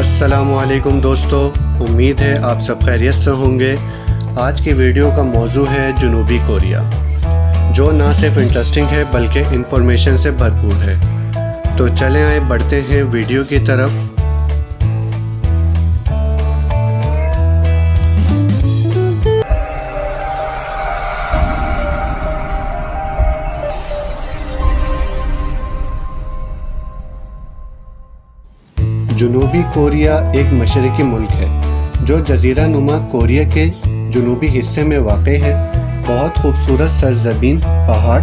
السلام علیکم دوستو، امید ہے آپ سب خیریت سے ہوں گے۔ آج کی ویڈیو کا موضوع ہے جنوبی کوریا، جو نہ صرف انٹرسٹنگ ہے بلکہ انفارمیشن سے بھرپور ہے۔ تو چلیں آئے بڑھتے ہیں ویڈیو کی طرف۔ جنوبی کوریا ایک مشرقی ملک ہے جو جزیرہ نما کوریا کے جنوبی حصے میں واقع ہے۔ بہت خوبصورت سرزمین، پہاڑ،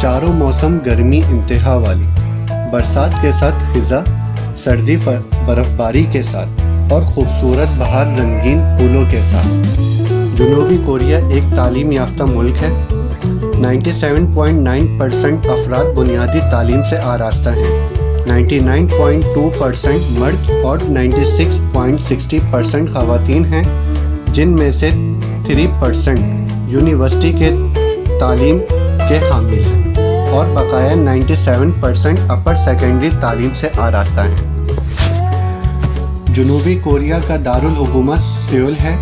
چاروں موسم گرمی انتہا والی، برسات کے ساتھ خزاں، سردی برف باری کے ساتھ اور خوبصورت بہار رنگین پھولوں کے ساتھ۔ جنوبی کوریا ایک تعلیم یافتہ ملک ہے۔ 97.9% افراد بنیادی تعلیم سے آراستہ ہیں۔ 99.2% مرد اور 96.60% خواتین ہیں، جن میں سے 3% یونیورسٹی کے تعلیم کے حامل ہیں اور بقایا 97% اپر سیکنڈری تعلیم سے آراستہ ہیں۔ جنوبی کوریا کا دارالحکومت سیول ہے۔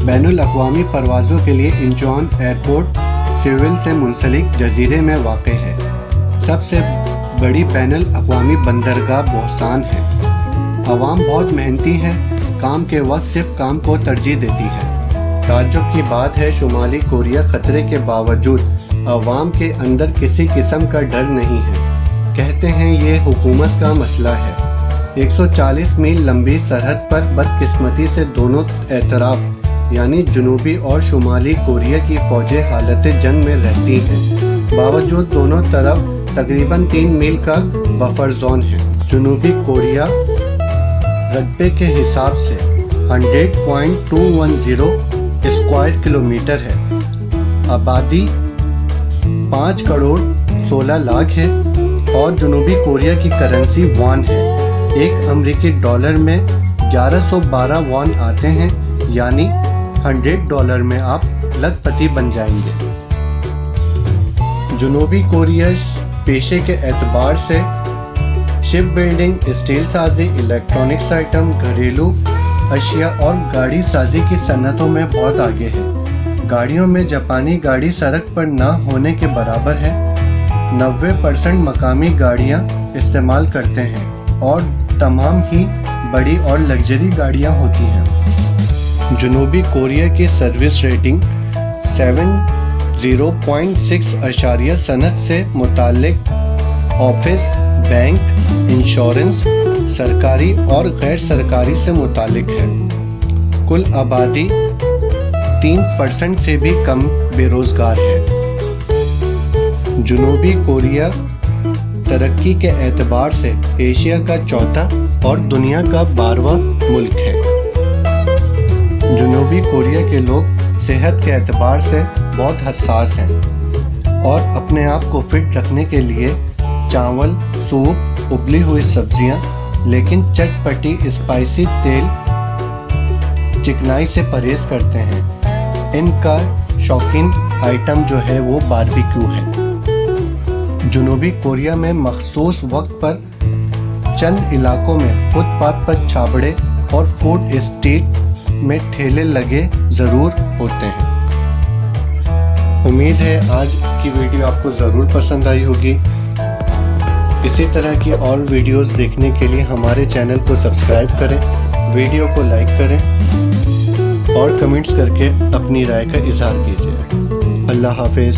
بین الاقوامی پروازوں کے لیے انچون ایئرپورٹ سیول سے منسلک جزیرے میں واقع ہے۔ سب سے بڑی بین الاقوامی بندرگاہ بوسان ہے۔ عوام بہت محنتی ہے، کام کے وقت صرف کام کو ترجیح دیتی ہے۔ تعجب کی بات ہے، شمالی کوریا خطرے کے باوجود عوام کے اندر کسی قسم کا ڈر نہیں ہے۔ کہتے ہیں یہ حکومت کا مسئلہ ہے۔ 140 میل لمبی سرحد پر بدقسمتی سے دونوں اطراف یعنی جنوبی اور شمالی کوریا کی فوجیں حالت جنگ میں رہتی ہیں۔ باوجود دونوں طرف تقریباً 3 میل کا بفر زون ہے۔ جنوبی کوریا رقبے کے حساب سے 100.210 اسکوائر کلومیٹر ہے۔ آبادی 5 کروڑ 16 لاکھ ہے اور جنوبی کوریا کی کرنسی وان ہے۔ ایک امریکی ڈالر میں 1112 وان آتے ہیں، یعنی $100 میں آپ لکھ پتی بن جائیں گے۔ جنوبی کوریا پیشے کے اعتبار سے شپ بلڈنگ، اسٹیل سازی، الیکٹرانکس آئٹم، گھریلو اشیاء اور گاڑی سازی کی صنعتوں میں بہت آگے ہے۔ گاڑیوں میں جاپانی گاڑی سڑک پر نہ ہونے کے برابر ہے۔ 90% مقامی گاڑیاں استعمال کرتے ہیں اور تمام ہی بڑی اور لگژری گاڑیاں ہوتی ہیں۔ جنوبی کوریا کی سروس ریٹنگ 0.6 صنعت سے متعلق آفس، بینک، انشورنس، سرکاری اور غیر سرکاری سے متعلق ہے۔ کل آبادی 3% سے بھی کم بے روزگار ہے۔ جنوبی کوریا ترقی کے اعتبار سے ایشیا کا چوتھا اور دنیا کا 12واں ملک ہے۔ جنوبی کوریا کے لوگ صحت کے اعتبار سے بہت حساس ہیں اور اپنے آپ کو فٹ رکھنے کے لیے چاول، سوپ، ابلی ہوئی سبزیاں، لیکن چٹ پٹی اسپائسی تیل، چکنائی سے پرہیز کرتے ہیں۔ ان کا شوقین آئٹم جو ہے وہ باربیکیو ہے۔ جنوبی کوریا میں مخصوص وقت پر چند علاقوں میں فٹ پاتھ پر چھابڑے اور فوڈ اسٹریٹ میں ٹھیلے لگے ضرور ہوتے ہیں۔ امید ہے آج کی ویڈیو آپ کو ضرور پسند آئی ہوگی۔ اسی طرح کی اور ویڈیوز دیکھنے کے لیے ہمارے چینل کو سبسکرائب کریں، ویڈیو کو لائک کریں اور کمنٹس کر کے اپنی رائے کا اظہار کیجیے۔ اللہ حافظ۔